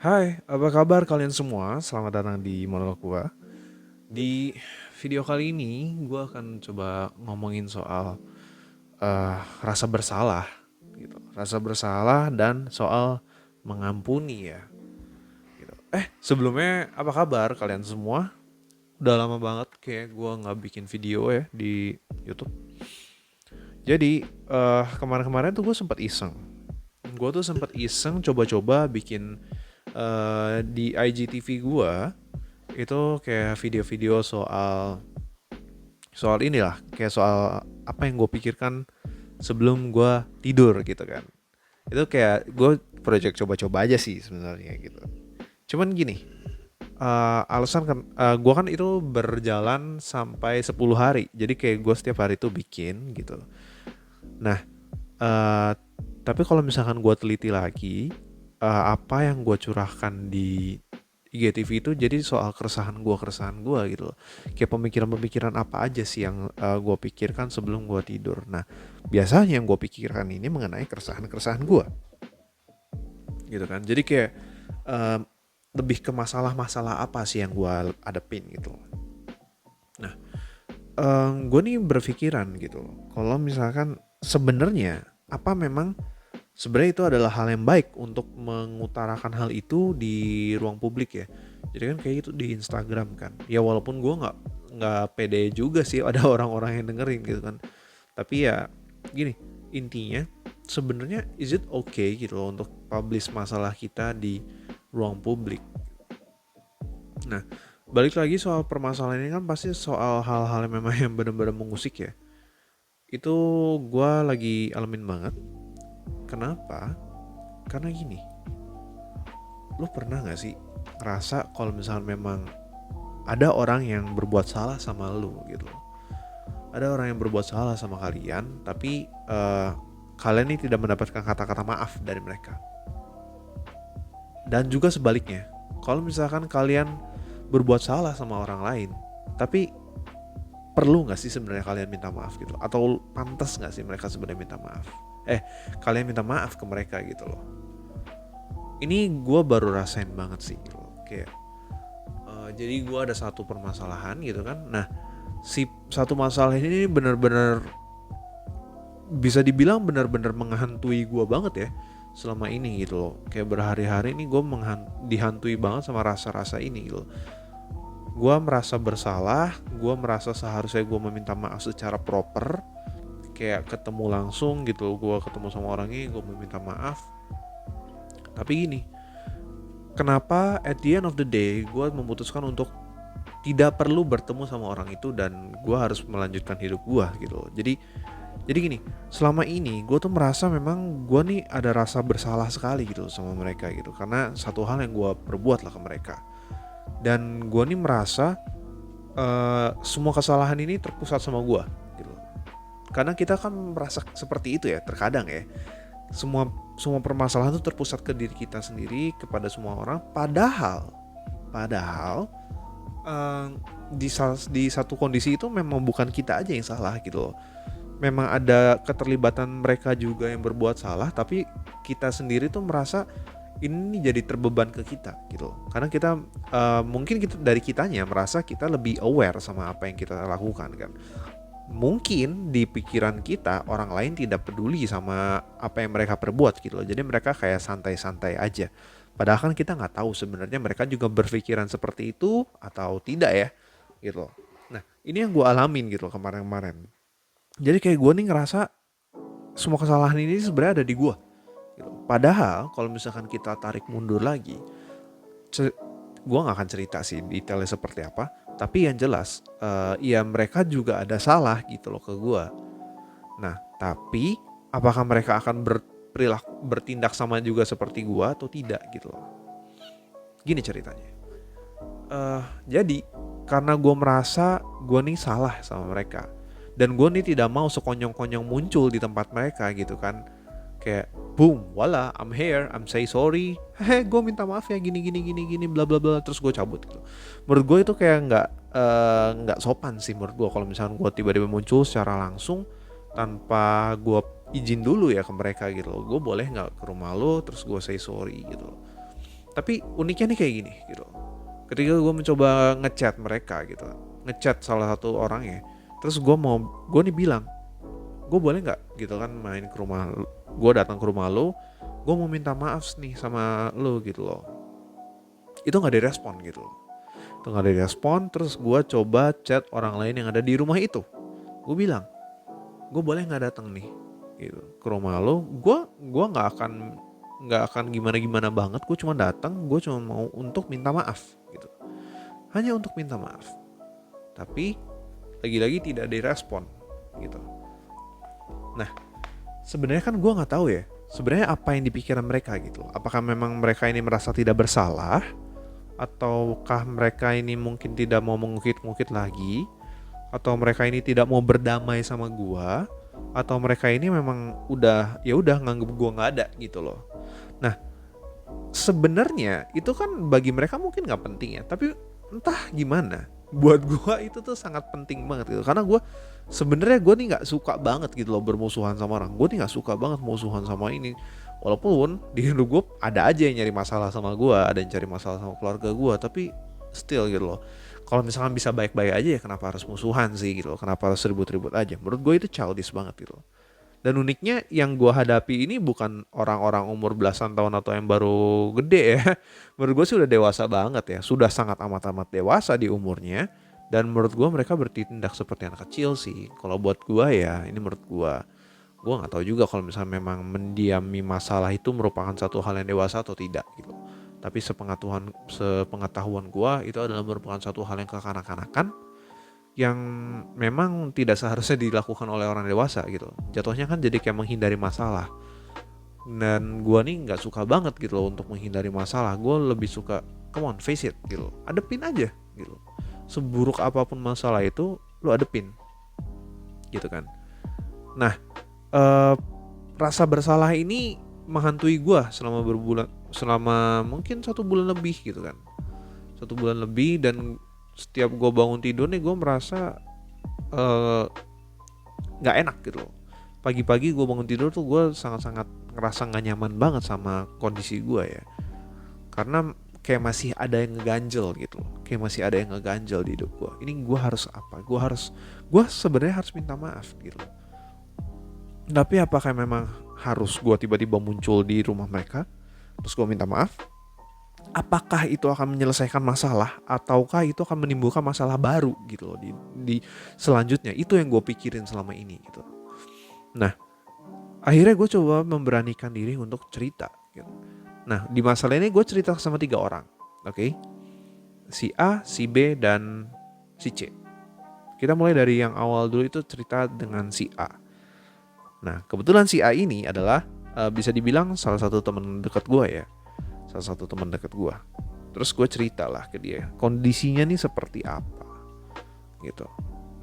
Hai, apa kabar kalian semua? Selamat datang di monolog gua. Di video kali ini, gua akan coba ngomongin soal rasa bersalah, gitu. Rasa bersalah dan soal mengampuni ya. Gitu. Sebelumnya apa kabar kalian semua? Udah lama banget kayak gua nggak bikin video ya di YouTube. Jadi kemarin-kemarin tuh gue sempat iseng. Gue tuh sempat iseng coba-coba bikin di IGTV gue itu kayak video-video soal soal inilah kayak soal apa yang gue pikirkan sebelum gue tidur gitu kan. Itu kayak gue project coba-coba aja sih sebenarnya gitu. Cuman gini, alasan kan gue kan itu berjalan sampai 10 hari. Jadi kayak gue setiap hari tuh bikin gitu. Nah, eh tapi kalau misalkan gue teliti lagi, apa yang gue curahkan di IGTV itu jadi soal keresahan gue gitu loh. Kayak pemikiran-pemikiran apa aja sih yang gue pikirkan sebelum gue tidur. Nah, biasanya yang gue pikirkan ini mengenai keresahan-keresahan gue, gitu kan. Jadi kayak eh, lebih ke masalah-masalah apa sih yang gue hadapin gitu loh. Nah, gue nih berpikiran gitu loh. Kalau misalkan sebenarnya apa memang sebenarnya itu adalah hal yang baik untuk mengutarakan hal itu di ruang publik ya. Jadi kan kayak itu di Instagram kan. Ya walaupun gue nggak pede juga sih ada orang-orang yang dengerin gitu kan. Tapi ya gini, intinya sebenarnya is it okay gitu loh untuk publish masalah kita di ruang publik. Nah, balik lagi soal permasalahan ini kan pasti soal hal-hal yang memang yang benar-benar mengusik ya. Itu gue lagi alamin banget. Kenapa? Karena gini, lu pernah gak sih ngerasa kalau misalnya memang ada orang yang berbuat salah sama lu gitu loh. Ada orang yang berbuat salah sama kalian, tapi kalian ini tidak mendapatkan kata-kata maaf dari mereka. Dan juga sebaliknya, kalau misalkan kalian berbuat salah sama orang lain, tapi perlu nggak sih sebenarnya kalian minta maaf gitu? Atau pantas nggak sih mereka sebenarnya minta maaf? Kalian minta maaf ke mereka gitu loh. Ini gue baru rasain banget sih gitu loh. Kayak jadi gue ada satu permasalahan gitu kan. Nah, si satu masalah ini benar-benar bisa dibilang benar-benar menghantui gue banget ya selama ini gitu loh. Kayak berhari-hari ini gue dihantui banget sama rasa-rasa ini gitu loh. Gue merasa bersalah, gue merasa seharusnya gue meminta maaf secara proper, kayak ketemu langsung gitu, gue ketemu sama orangnya, gue meminta maaf. Tapi gini, kenapa at the end of the day gue memutuskan untuk tidak perlu bertemu sama orang itu dan gue harus melanjutkan hidup gue gitu loh. Jadi gini, selama ini gue tuh merasa memang gue nih ada rasa bersalah sekali gitu sama mereka gitu, karena satu hal yang gue perbuat lah ke mereka. Dan gue nih merasa semua kesalahan ini terpusat sama gue gitu. Karena kita kan merasa seperti itu ya terkadang ya. Semua semua permasalahan itu terpusat ke diri kita sendiri, kepada semua orang. Padahal eh, di satu kondisi itu memang bukan kita aja yang salah gitu loh. Memang ada keterlibatan mereka juga yang berbuat salah, tapi kita sendiri tuh merasa ini jadi terbeban ke kita gitu loh. Karena kita mungkin kita dari kitanya merasa kita lebih aware sama apa yang kita lakukan kan. Mungkin di pikiran kita orang lain tidak peduli sama apa yang mereka perbuat gitu loh. Jadi mereka kayak santai-santai aja. Padahal kan kita nggak tahu sebenarnya mereka juga berpikiran seperti itu atau tidak ya gitu loh. Nah, ini yang gue alamin gitu loh kemarin-kemarin. Jadi kayak gue nih ngerasa semua kesalahan ini sebenarnya ada di gue gitu. Padahal kalau misalkan kita tarik mundur lagi, gue nggak akan cerita sih detailnya seperti apa. Tapi yang jelas, ya mereka juga ada salah gitu loh ke gue. Nah, tapi apakah mereka akan bertindak sama juga seperti gue atau tidak gitu loh. Gini ceritanya. Jadi karena gue merasa gue nih salah sama mereka, dan gue nih tidak mau sekonyong-konyong muncul di tempat mereka gitu kan, kayak boom wala I'm here I'm say sorry, gue minta maaf ya gini gini gini gini bla bla bla, terus gue cabut gitu. Menurut gue itu kayak nggak sopan sih menurut gue kalau misalnya gue tiba-tiba muncul secara langsung tanpa gue izin dulu ya ke mereka gitu loh. Gue boleh nggak ke rumah lo terus gue say sorry gitu loh. Tapi uniknya nih kayak gini gitu. Ketika gue mencoba ngechat mereka gitu, ngechat salah satu orangnya, terus gue nih bilang, gue boleh nggak gitu kan main ke rumah, gue datang ke rumah lo, gue mau minta maaf nih sama lo gitu loh. Itu nggak direspon gitu loh. Itu nggak direspon. Terus gue coba chat orang lain yang ada di rumah itu. Gue bilang, gue boleh nggak datang nih gitu ke rumah lo. Gue nggak akan gimana banget. Gue cuma datang, gue cuma mau untuk minta maaf gitu. Hanya untuk minta maaf. Tapi lagi-lagi tidak direspon gitu. Nah, sebenarnya kan gue nggak tahu ya. Sebenarnya apa yang dipikiran mereka gitu. Apakah memang mereka ini merasa tidak bersalah, ataukah mereka ini mungkin tidak mau mengungkit-ungkit lagi, atau mereka ini tidak mau berdamai sama gua, atau mereka ini memang udah nganggep gua nggak ada gitu loh. Nah, sebenarnya itu kan bagi mereka mungkin nggak penting ya, tapi entah gimana buat gua itu tuh sangat penting banget gitu. Karena sebenarnya gua nih nggak suka banget gitu loh bermusuhan sama orang. Gua nih nggak suka banget musuhan sama ini. Walaupun di hidup gue ada aja yang nyari masalah sama gue, ada yang cari masalah sama keluarga gue, tapi still gitu loh. Kalau misalkan bisa baik-baik aja ya kenapa harus musuhan sih gitu loh, kenapa harus ribut-ribut aja. Menurut gue itu childish banget gitu loh. Dan uniknya yang gue hadapi ini bukan orang-orang umur belasan tahun atau yang baru gede ya. Menurut gue sih udah dewasa banget ya, sudah sangat amat-amat dewasa di umurnya. Dan menurut gue mereka bertindak seperti anak kecil sih. Kalau buat gue ya, ini menurut gue nggak tahu juga kalau misalnya memang mendiami masalah itu merupakan satu hal yang dewasa atau tidak gitu. Tapi sepengetahuan gue itu adalah merupakan satu hal yang kekanak-kanakan yang memang tidak seharusnya dilakukan oleh orang dewasa gitu. Jatuhnya kan jadi kayak menghindari masalah. Dan gue nih nggak suka banget gitu loh untuk menghindari masalah. Gue lebih suka come on face it gitu, adepin aja gitu. Seburuk apapun masalah itu lu adepin gitu kan. Nah, eh, rasa bersalah ini menghantui gue selama mungkin 1 bulan lebih gitu kan. 1 bulan lebih, dan setiap gue bangun tidur nih gue merasa eh, nggak enak gitu loh. Pagi-pagi gue bangun tidur tuh gue sangat-sangat ngerasa nggak nyaman banget sama kondisi gue ya. Karena kayak masih ada yang ngeganjel gitu loh. Kayak masih ada yang ngeganjel di hidup gue. Ini gue harus apa? Gue sebenarnya harus minta maaf gitu loh. Tapi apakah memang harus gue tiba-tiba muncul di rumah mereka terus gue minta maaf? Apakah itu akan menyelesaikan masalah ataukah itu akan menimbulkan masalah baru gitu loh di selanjutnya? Itu yang gue pikirin selama ini gitu. Nah, akhirnya gue coba memberanikan diri untuk cerita gitu. Nah, di masalah ini gue cerita sama 3 orang. Oke? Si A, si B, dan si C. Kita mulai dari yang awal dulu, itu cerita dengan si A. Nah, kebetulan si A ini adalah bisa dibilang salah satu teman dekat gue ya. Salah satu teman dekat gue. Terus gue cerita lah ke dia, kondisinya nih seperti apa gitu.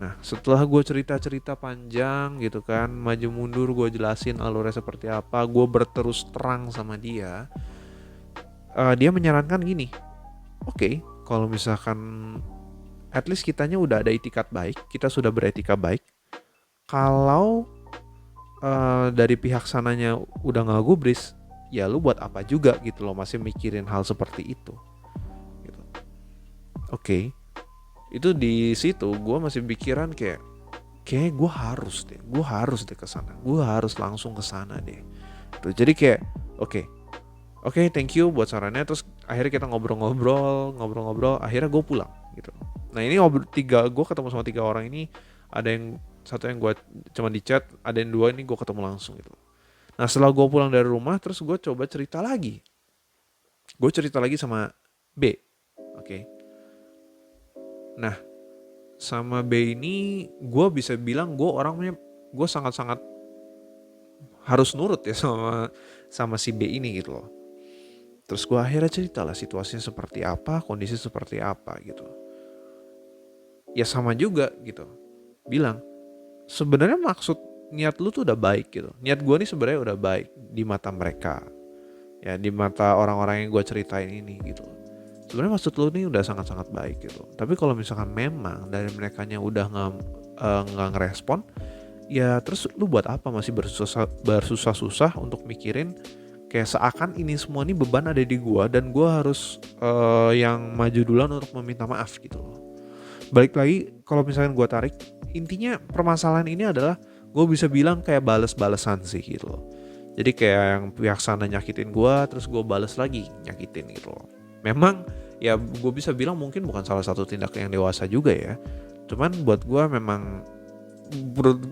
Nah, setelah gue cerita-cerita panjang gitu kan, maju mundur gue jelasin alurnya seperti apa, gue berterus terang sama dia. Dia menyarankan gini, oke, kalau misalkan at least kitanya udah ada itikat baik, kita sudah beretika baik. Kalau dari pihak sananya udah nggak gubris, ya lu buat apa juga gitu loh, masih mikirin hal seperti itu gitu. Oke. Itu di situ gue masih pikiran kayak gue harus deh kesana, gue harus langsung kesana deh tuh. Jadi kayak oke, thank you buat sarannya. Terus akhirnya kita ngobrol, akhirnya gue pulang gitu. Nah, ini gue ketemu sama 3 orang ini. Ada yang satu yang gue cuma di chat, ada yang 2 ini gue ketemu langsung gitu. Nah, setelah gue pulang dari rumah, terus gue coba cerita lagi. Gue cerita lagi sama B. Oke. Nah, sama B ini gue bisa bilang gue sangat-sangat harus nurut ya sama si B ini gitu loh. Terus gue akhirnya cerita lah situasinya seperti apa, kondisi seperti apa gitu. Ya sama juga gitu. Bilang, sebenarnya niat lu tuh udah baik gitu. Niat gue nih sebenarnya udah baik di mata mereka. Ya, di mata orang-orang yang gue ceritain ini gitu. Sebenarnya maksud lu nih udah sangat-sangat baik gitu. Tapi kalau misalkan memang dari merekanya udah nggak ngerespon, ya terus lu buat apa masih bersusah-susah untuk mikirin Kayak seakan ini semua nih beban ada di gue dan gue harus yang maju duluan untuk meminta maaf gitu loh. Balik lagi kalau misalkan gue tarik, intinya permasalahan ini adalah gue bisa bilang kayak bales-balesan sih gitu loh. Jadi kayak yang pihak sana nyakitin gue, terus gue bales lagi nyakitin gitu loh. Memang ya gue bisa bilang mungkin bukan salah satu tindak yang dewasa juga ya. Cuman buat gue memang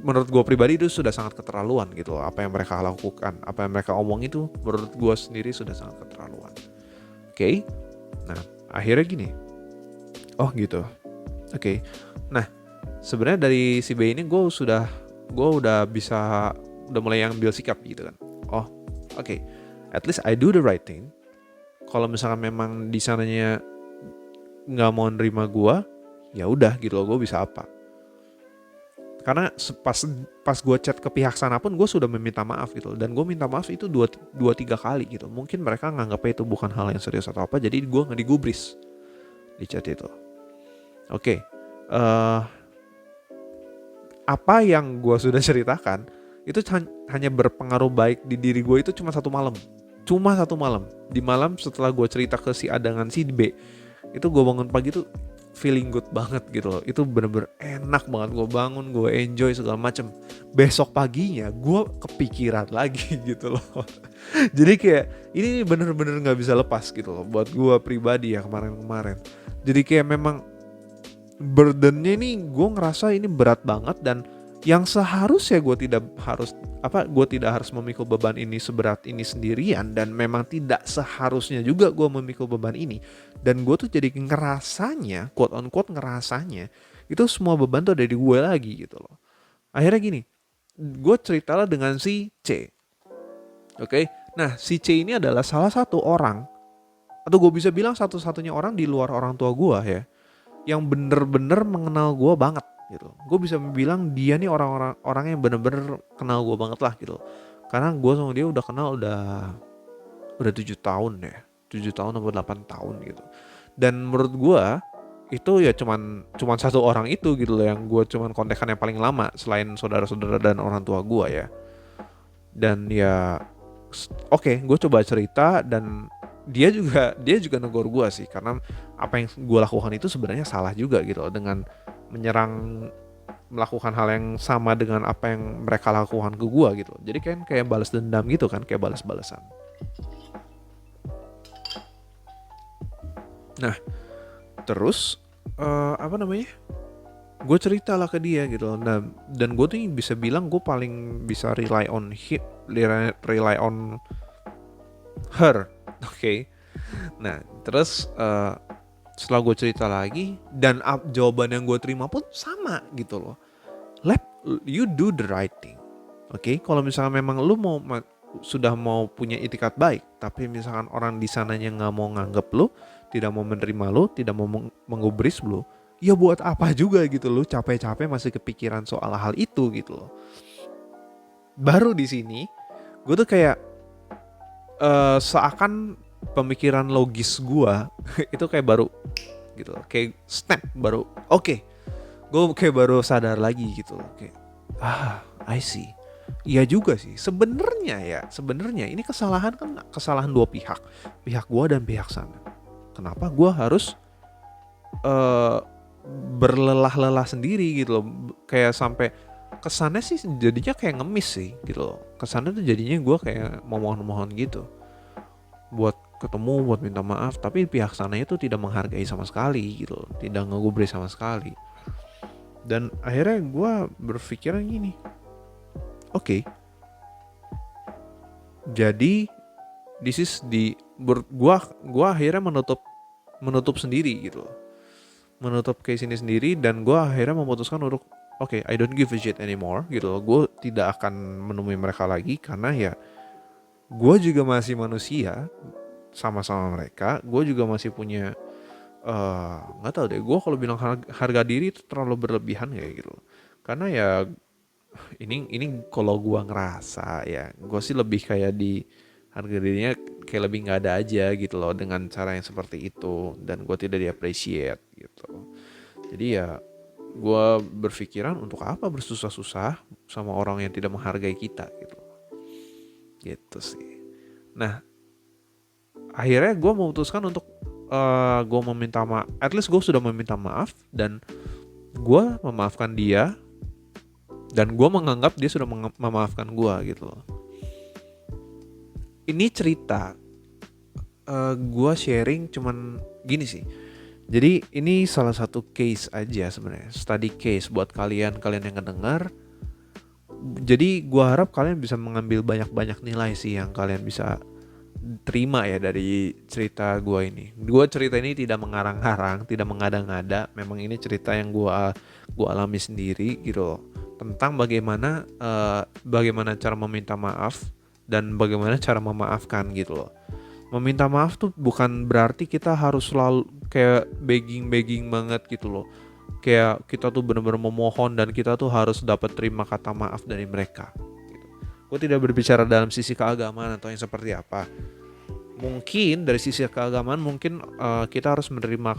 menurut gue pribadi itu sudah sangat keterlaluan gitu loh. Apa yang mereka lakukan, apa yang mereka omong itu menurut gue sendiri sudah sangat keterlaluan. Oke? Nah akhirnya gini, oh gitu. Oke. Nah sebenarnya dari si B ini gue udah bisa udah mulai ambil sikap gitu kan. Oh oke. At least I do the right thing. Kalau misalkan memang di sananya nggak mau nerima gue, ya udah gitu loh, gue bisa apa? Karena pas gue chat ke pihak sana pun gue sudah meminta maaf gitu, dan gue minta maaf itu dua tiga kali gitu. Mungkin mereka nganggapnya itu bukan hal yang serius atau apa, jadi gue nggak digubris di chat itu. Oke. Apa yang gue sudah ceritakan itu hanya berpengaruh baik di diri gue itu cuma satu malam. Di malam setelah gue cerita ke si A dengan si B, itu gue bangun pagi tuh feeling good banget gitu loh. Itu bener-bener enak banget, gue bangun, gue enjoy segala macem. Besok paginya gue kepikiran lagi gitu loh. Jadi kayak ini bener-bener gak bisa lepas gitu loh buat gue pribadi ya kemarin-kemarin. Jadi kayak memang burdennya ini gue ngerasa ini berat banget, dan yang seharusnya gue tidak harus memikul beban ini seberat ini sendirian, dan memang tidak seharusnya juga gue memikul beban ini, dan gue tuh jadi ngerasanya quote on quote ngerasanya itu semua beban tuh ada di gue lagi gitu loh. Akhirnya gini, gue ceritalah dengan si C. Oke. Nah si C ini adalah salah satu orang, atau gue bisa bilang satu-satunya orang di luar orang tua gue ya, yang bener-bener mengenal gue banget gitu. Gue bisa bilang dia nih orang yang bener-bener kenal gue banget lah gitu. Karena gue sama dia udah kenal udah 7 tahun ya, 7 tahun atau 8 tahun gitu. Dan menurut gue itu ya cuman satu orang itu gitu loh yang gue cuman kontekan yang paling lama selain saudara-saudara dan orang tua gue ya. Dan ya oke, gue coba cerita, dan dia juga negor gue sih, karena apa yang gue lakukan itu sebenarnya salah juga gitu loh, dengan melakukan hal yang sama dengan apa yang mereka lakukan ke gue gitu. Jadi kan kayak balas dendam gitu kan, kayak balas-balasan. Nah terus apa namanya, gue cerita lah ke dia gitu loh. Nah, dan gue tuh bisa bilang gue paling bisa rely on her. Oke. Nah terus setelah gue cerita lagi, dan jawaban yang gue terima pun sama gitu loh. You do the right thing. Oke. Kalau misalnya memang lu sudah mau punya itikat baik, tapi misalkan orang di sananya nggak mau nganggep lu, tidak mau menerima lu, tidak mau menggubris lu, ya buat apa juga gitu lu capek-capek masih kepikiran soal hal itu gitu loh. Baru di sini gue tuh kayak seakan pemikiran logis gue itu kayak baru gitu loh, kayak snap baru oke. Gue kayak baru sadar lagi gitu loh, kayak I see. Iya juga sih sebenarnya ini kesalahan dua pihak gue dan pihak sana. Kenapa gue harus berlelah-lelah sendiri gitu loh, kayak sampai kesannya sih jadinya kayak ngemis sih gitu loh. Kesannya tuh jadinya gue kayak mohon-mohon gitu buat ketemu, buat minta maaf, tapi pihak sananya tuh tidak menghargai sama sekali gitu loh, tidak ngegubris sama sekali. Dan akhirnya gue berpikiran gini, oke, jadi this is gue akhirnya menutup sendiri gitu loh, menutup case ini sendiri, dan gue akhirnya memutuskan untuk oke, I don't give a shit anymore gitu loh. Gue tidak akan menemui mereka lagi, karena ya gue juga masih manusia sama-sama mereka. Gue juga masih punya nggak tahu deh, gue kalau bilang harga diri itu terlalu berlebihan kayak gitu. Karena ya ini kalau gue ngerasa ya, gue sih lebih kayak di harga dirinya kayak lebih nggak ada aja gitu loh dengan cara yang seperti itu, dan gue tidak di-appreciate gitu. Jadi ya gue berpikiran untuk apa bersusah-susah sama orang yang tidak menghargai kita gitu sih. Nah, akhirnya gue memutuskan untuk gue meminta maaf. At least gue sudah meminta maaf dan gue memaafkan dia, dan gue menganggap dia sudah memaafkan gue gitu loh. Ini cerita gue sharing cuman gini sih. Jadi ini salah satu case aja sebenarnya, study case buat kalian yang ngedengar. Jadi gue harap kalian bisa mengambil banyak nilai sih yang kalian bisa terima ya dari cerita gue ini. Cerita ini tidak mengarang-arang, tidak mengada-ngada. Memang ini cerita yang gue alami sendiri gitu loh. Tentang bagaimana cara meminta maaf dan bagaimana cara memaafkan gitu loh. Meminta maaf tuh bukan berarti kita harus selalu kayak begging banget gitu loh. Kayak kita tuh benar-benar memohon dan kita tuh harus dapat terima kata maaf dari mereka. Gue tidak berbicara dalam sisi keagamaan atau yang seperti apa. Mungkin dari sisi keagamaan mungkin kita harus menerima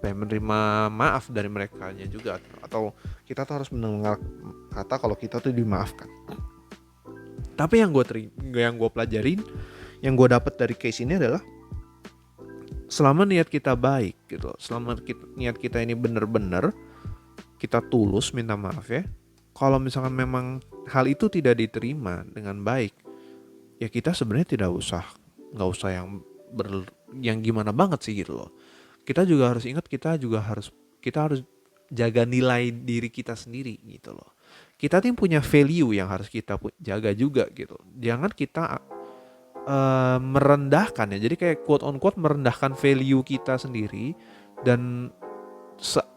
menerima maaf dari mereka juga, atau kita tuh harus mendengar kata kalau kita tuh dimaafkan. Tapi yang gue pelajarin, yang gue dapat dari case ini adalah selama niat kita baik gitu, selama niat kita ini benar-benar kita tulus minta maaf ya. Kalau misalkan memang hal itu tidak diterima dengan baik, ya kita sebenarnya nggak usah yang gimana banget sih gitu loh. Kita juga harus ingat, kita harus jaga nilai diri kita sendiri gitu loh. Kita tuh punya value yang harus kita jaga juga gitu. Jangan kita merendahkan ya. Jadi kayak quote on quote merendahkan value kita sendiri, dan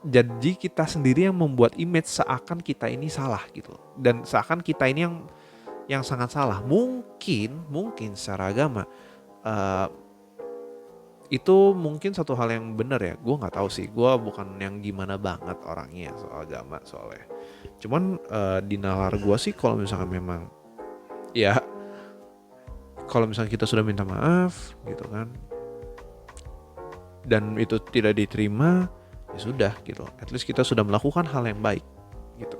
jadi kita sendiri yang membuat image seakan kita ini salah gitu. Dan seakan kita ini yang sangat salah. Mungkin secara agama itu mungkin satu hal yang benar ya. Gue nggak tahu sih. Gue bukan yang gimana banget orangnya soal agama soalnya. Cuman di nalar gue sih kalau misalkan memang ya, kalau misalkan kita sudah minta maaf gitu kan, dan itu tidak diterima, ya sudah gitu. At least kita sudah melakukan hal yang baik gitu.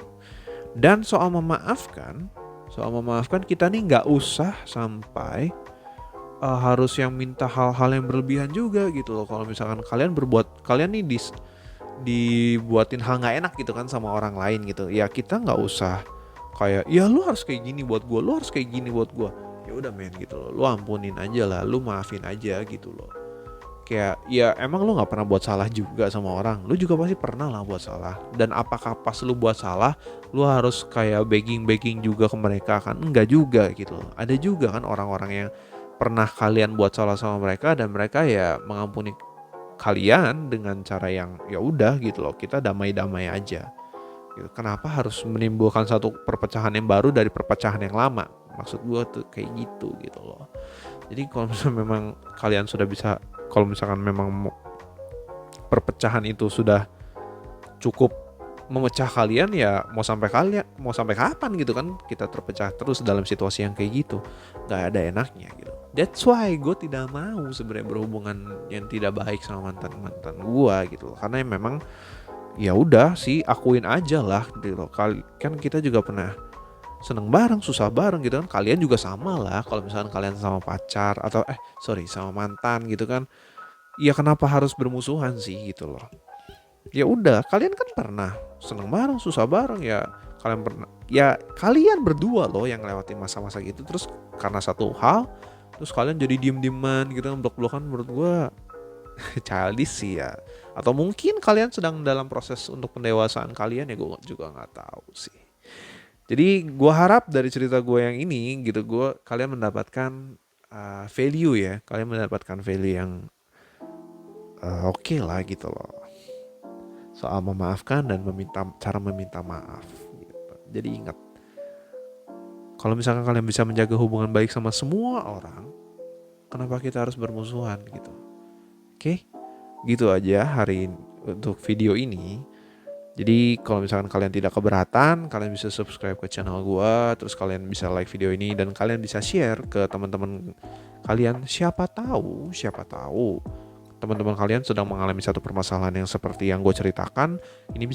Dan soal memaafkan kita nih nggak usah sampai harus yang minta hal-hal yang berlebihan juga gitu loh. Kalau misalkan kalian nih dibuatin hal nggak enak gitu kan sama orang lain gitu, ya kita nggak usah kayak ya lu harus kayak gini buat gue, lu harus kayak gini buat gue. Ya udah men gitu loh, lu ampunin aja lah, lu maafin aja gitu loh. Kayak ya emang lu nggak pernah buat salah juga sama orang, lu juga pasti pernah lah buat salah. Dan apakah pas lu buat salah lu harus kayak begging juga ke mereka? Kan enggak juga gitu loh. Ada juga kan orang-orang yang pernah kalian buat salah sama mereka dan mereka ya mengampuni kalian dengan cara yang ya udah gitu loh, kita damai-damai aja gitu. Kenapa harus menimbulkan satu perpecahan yang baru dari perpecahan yang lama? Maksud gue tuh kayak gitu loh. Jadi kalau misalnya memang kalian sudah bisa, kalau misalkan memang perpecahan itu sudah cukup memecah kalian, ya mau sampai kapan gitu kan kita terpecah terus dalam situasi yang kayak gitu, nggak ada enaknya gitu. That's why gue tidak mau sebenarnya berhubungan yang tidak baik sama mantan gue gitu, karena memang ya udah sih akuin aja lah gitu. Kan kita juga pernah seneng bareng, susah bareng gitu kan. Kalian juga sama lah kalau misalkan kalian sama pacar atau sama mantan gitu kan. Ya kenapa harus bermusuhan sih gitu loh. Ya udah, kalian kan pernah seneng bareng, susah bareng ya. Kalian berdua loh yang lewatin masa-masa gitu. Terus karena satu hal, terus kalian jadi diem-dieman gitu kan, blok-blokan. Menurut gue childish sih ya. Atau mungkin kalian sedang dalam proses untuk pendewasaan kalian, ya gue juga nggak tahu sih. Jadi gue harap dari cerita gue yang ini gitu, kalian mendapatkan value ya, kalian mendapatkan value yang oke lah gitu loh, soal memaafkan dan cara meminta maaf gitu. Jadi ingat, kalau misalkan kalian bisa menjaga hubungan baik sama semua orang, kenapa kita harus bermusuhan gitu? Oke, gitu aja hari ini untuk video ini. Jadi kalau misalkan kalian tidak keberatan, kalian bisa subscribe ke channel gua, terus kalian bisa like video ini dan kalian bisa share ke teman-teman kalian. Siapa tahu teman-teman kalian sedang mengalami satu permasalahan yang seperti yang gue ceritakan, ini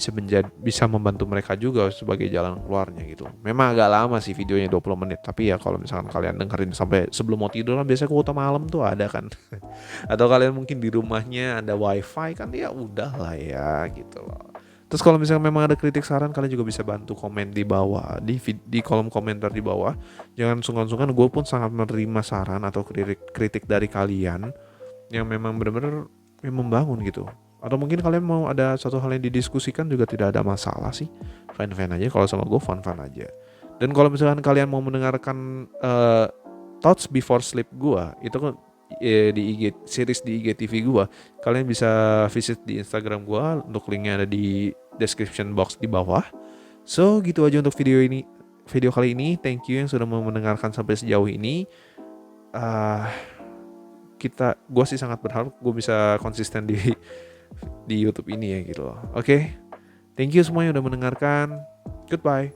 bisa membantu mereka juga sebagai jalan keluarnya gitu. Memang agak lama sih videonya 20 menit, tapi ya kalau misalkan kalian dengerin sampai sebelum mau tidur kan biasanya kuota malam tuh ada kan. Atau kalian mungkin di rumahnya ada wifi kan, ya udah lah ya gitu loh. Terus kalau misalnya memang ada kritik saran, kalian juga bisa bantu komen di bawah, di kolom komentar di bawah. Jangan sungkan-sungkan, gue pun sangat menerima saran atau kritik dari kalian yang memang benar-benar yang membangun gitu. Atau mungkin kalian mau ada suatu hal yang didiskusikan juga tidak ada masalah sih. Fine-fine aja, kalau sama gue fun-fun aja. Dan kalau misalkan kalian mau mendengarkan Thoughts Before Sleep gue, itu kan di IG series di IGTV gue, kalian bisa visit di Instagram gue, untuk linknya ada di description box di bawah. So gitu aja untuk video kali ini. Thank you yang sudah mau mendengarkan sampai sejauh ini. Gue sih sangat berharap gue bisa konsisten di YouTube ini ya gitu loh. Oke, thank you semuanya udah mendengarkan. Goodbye.